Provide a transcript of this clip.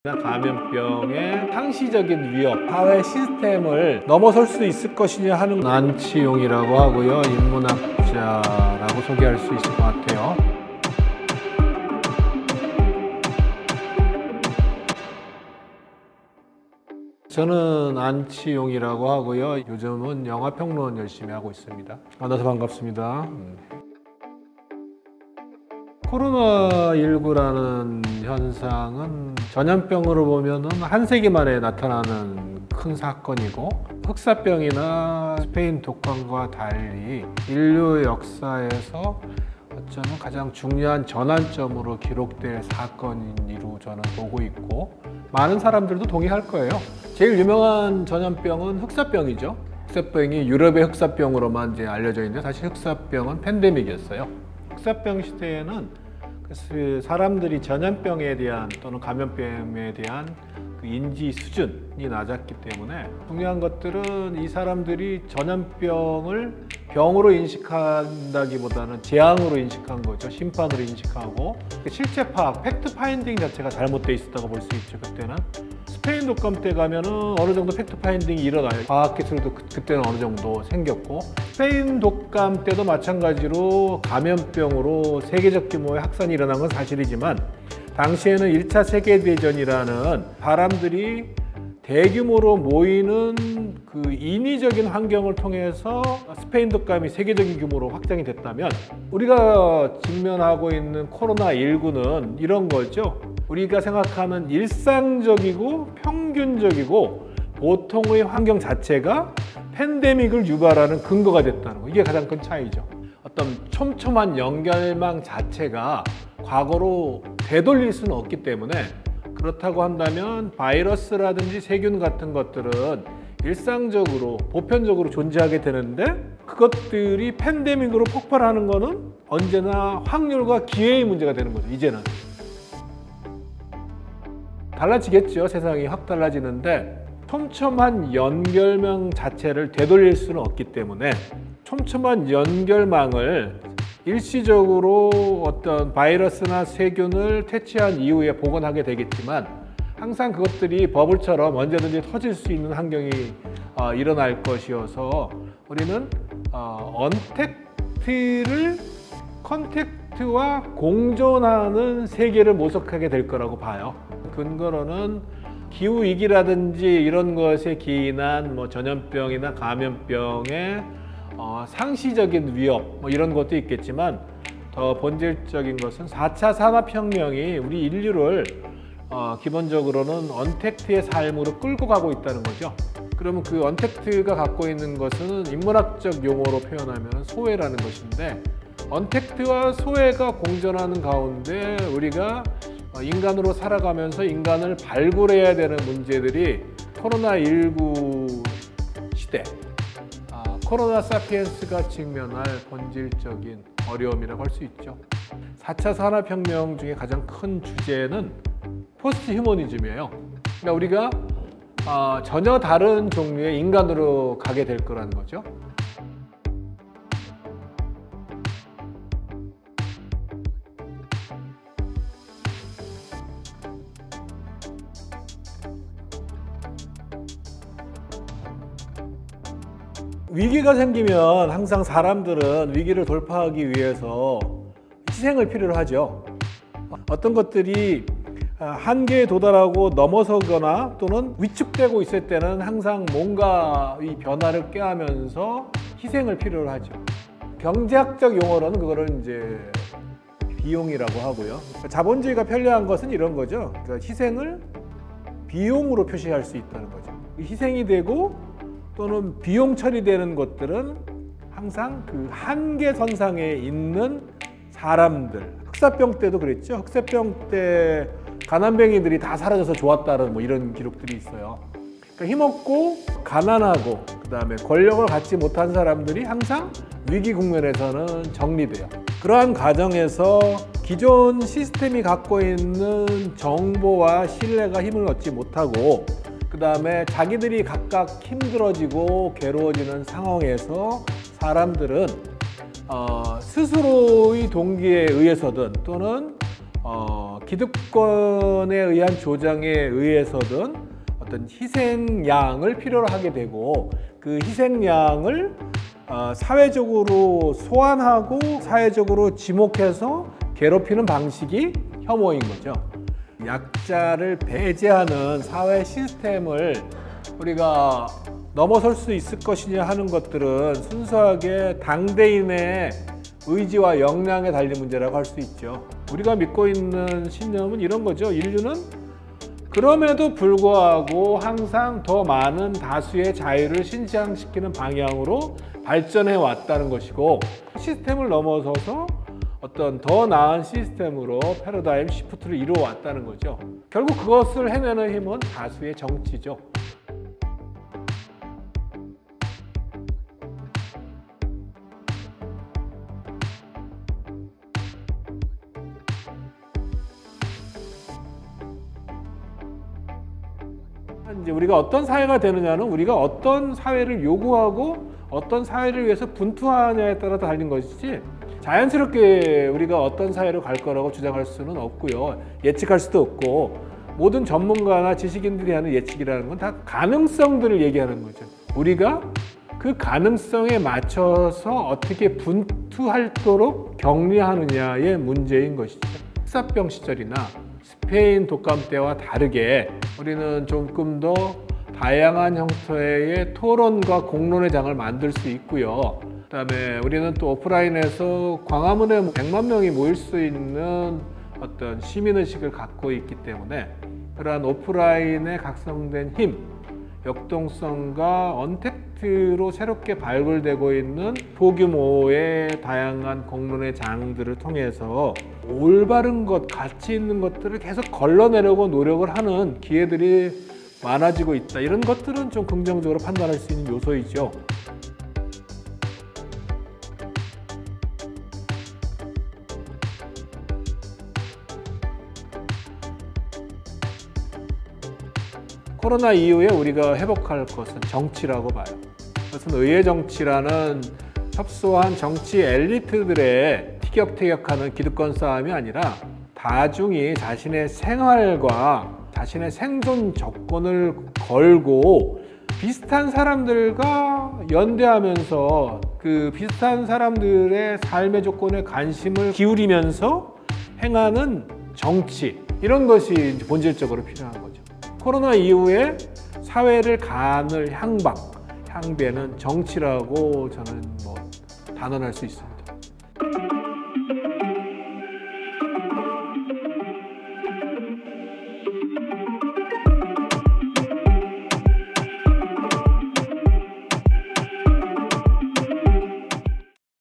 감염병의 상시적인 위협, 사회 시스템을 넘어설 수 있을 것이냐 하는 안치용이라고 하고요. 인문학자라고 소개할 수 있을 것 같아요. 저는 안치용이라고 하고요. 요즘은 영화평론 열심히 하고 있습니다. 만나서 반갑습니다. 코로나19라는 현상은 전염병으로 보면은 한 세기 만에 나타나는 큰 사건이고, 흑사병이나 스페인 독감과 달리 인류 역사에서 어쩌면 가장 중요한 전환점으로 기록될 사건이로 저는 보고 있고, 많은 사람들도 동의할 거예요. 제일 유명한 전염병은 흑사병이죠. 흑사병이 유럽의 흑사병으로만 이제 알려져 있는데, 사실 흑사병은 팬데믹이었어요. 흑사병 시대에는 사람들이 전염병에 대한 또는 감염병에 대한 그 인지 수준이 낮았기 때문에, 중요한 것들은 이 사람들이 전염병을 병으로 인식한다기보다는 재앙으로 인식한 거죠. 심판으로 인식하고, 실체 파악, 팩트 파인딩 자체가 잘못되어 있었다고 볼 수 있죠. 그때는 스페인 독감 때 가면은 어느 정도 팩트 파인딩이 일어나요. 과학 기술도 그때는 어느 정도 생겼고, 스페인 독감 때도 마찬가지로 감염병으로 세계적 규모의 확산이 일어난 건 사실이지만, 당시에는 1차 세계대전이라는 사람들이 대규모로 모이는 그 인위적인 환경을 통해서 스페인 독감이 세계적인 규모로 확장이 됐다면, 우리가 직면하고 있는 코로나19는 이런 거죠. 우리가 생각하는 일상적이고 평균적이고 보통의 환경 자체가 팬데믹을 유발하는 근거가 됐다는 거, 이게 가장 큰 차이죠. 어떤 촘촘한 연결망 자체가 과거로 되돌릴 수는 없기 때문에, 그렇다고 한다면 바이러스라든지 세균 같은 것들은 일상적으로 보편적으로 존재하게 되는데, 그것들이 팬데믹으로 폭발하는 거는 언제나 확률과 기회의 문제가 되는 거죠. 이제는 달라지겠죠. 세상이 확 달라지는데, 촘촘한 연결망 자체를 되돌릴 수는 없기 때문에, 촘촘한 연결망을 일시적으로 어떤 바이러스나 세균을 퇴치한 이후에 복원하게 되겠지만, 항상 그것들이 버블처럼 언제든지 터질 수 있는 환경이 일어날 것이어서, 우리는 언택트를 컨택트와 공존하는 세계를 모색하게 될 거라고 봐요. 근거로는 기후위기라든지 이런 것에 기인한 전염병이나 감염병의 상시적인 위협 이런 것도 있겠지만, 더 본질적인 것은 4차 산업혁명이 우리 인류를 기본적으로는 언택트의 삶으로 끌고 가고 있다는 거죠. 그러면 그 언택트가 갖고 있는 것은 인문학적 용어로 표현하면 소외라는 것인데, 언택트와 소외가 공존하는 가운데 우리가 인간으로 살아가면서 인간을 발굴해야 되는 문제들이 코로나19 시대, 코로나 사피엔스가 직면할 본질적인 어려움이라고 할 수 있죠. 4차 산업혁명 중에 가장 큰 주제는 포스트 휴머니즘이에요. 그러니까 우리가 전혀 다른 종류의 인간으로 가게 될 거라는 거죠. 위기가 생기면 항상 사람들은 위기를 돌파하기 위해서 희생을 필요로 하죠. 어떤 것들이 한계에 도달하고 넘어서거나 또는 위축되고 있을 때는 항상 뭔가 이 변화를 꾀하면서 희생을 필요로 하죠. 경제학적 용어로는 그거를 이제 비용이라고 하고요. 자본주의가 편리한 것은 이런 거죠. 그러니까 희생을 비용으로 표시할 수 있다는 거죠. 희생이 되고 또는 비용 처리되는 것들은 항상 그 한계선상에 있는 사람들. 흑사병 때도 그랬죠. 흑사병 때 가난뱅이들이 다 사라져서 좋았다는 이런 기록들이 있어요. 그러니까 힘없고 가난하고 그다음에 권력을 갖지 못한 사람들이 항상 위기 국면에서는 정리돼요. 그러한 과정에서 기존 시스템이 갖고 있는 정보와 신뢰가 힘을 얻지 못하고, 그 다음에 자기들이 각각 힘들어지고 괴로워지는 상황에서 사람들은 스스로의 동기에 의해서든 또는 기득권에 의한 조장에 의해서든 어떤 희생양을 필요로 하게 되고 그 희생양을 사회적으로 소환하고 사회적으로 지목해서 괴롭히는 방식이 혐오인 거죠. 약자를 배제하는 사회 시스템을 우리가 넘어설 수 있을 것이냐 하는 것들은 순수하게 당대인의 의지와 역량에 달린 문제라고 할 수 있죠. 우리가 믿고 있는 신념은 이런 거죠. 인류는 그럼에도 불구하고 항상 더 많은 다수의 자유를 신장시키는 방향으로 발전해 왔다는 것이고, 시스템을 넘어서서 어떤 더 나은 시스템으로 패러다임 시프트를 이루어 왔다는 거죠. 결국 그것을 해내는 힘은 다수의 정치죠. 이제 우리가 어떤 사회가 되느냐는 우리가 어떤 사회를 요구하고 어떤 사회를 위해서 분투하느냐에 따라 달린 것이지, 자연스럽게 우리가 어떤 사회로 갈 거라고 주장할 수는 없고요. 예측할 수도 없고, 모든 전문가나 지식인들이 하는 예측이라는 건 다 가능성들을 얘기하는 거죠. 우리가 그 가능성에 맞춰서 어떻게 분투하도록 격리하느냐의 문제인 것이죠. 흑사병 시절이나 스페인 독감 때와 다르게 우리는 조금 더 다양한 형태의 토론과 공론의 장을 만들 수 있고요. 그다음에 우리는 또 오프라인에서 광화문에 100만 명이 모일 수 있는 어떤 시민의식을 갖고 있기 때문에 그러한 오프라인에 각성된 힘, 역동성과 언택트로 새롭게 발굴되고 있는 소규모의 다양한 공론의 장들을 통해서 올바른 것, 가치 있는 것들을 계속 걸러내려고 노력을 하는 기회들이 많아지고 있다. 이런 것들은 좀 긍정적으로 판단할 수 있는 요소이죠. 코로나 이후에 우리가 회복할 것은 정치라고 봐요. 그것은 의회 정치라는 협소한 정치 엘리트들의 티격태격하는 기득권 싸움이 아니라 다중이 자신의 생활과 자신의 생존 조건을 걸고 비슷한 사람들과 연대하면서 그 비슷한 사람들의 삶의 조건에 관심을 기울이면서 행하는 정치, 이런 것이 본질적으로 필요한 거죠. 코로나 이후에 사회를 가늘 향배는 정치라고 저는 단언할 수 있어요.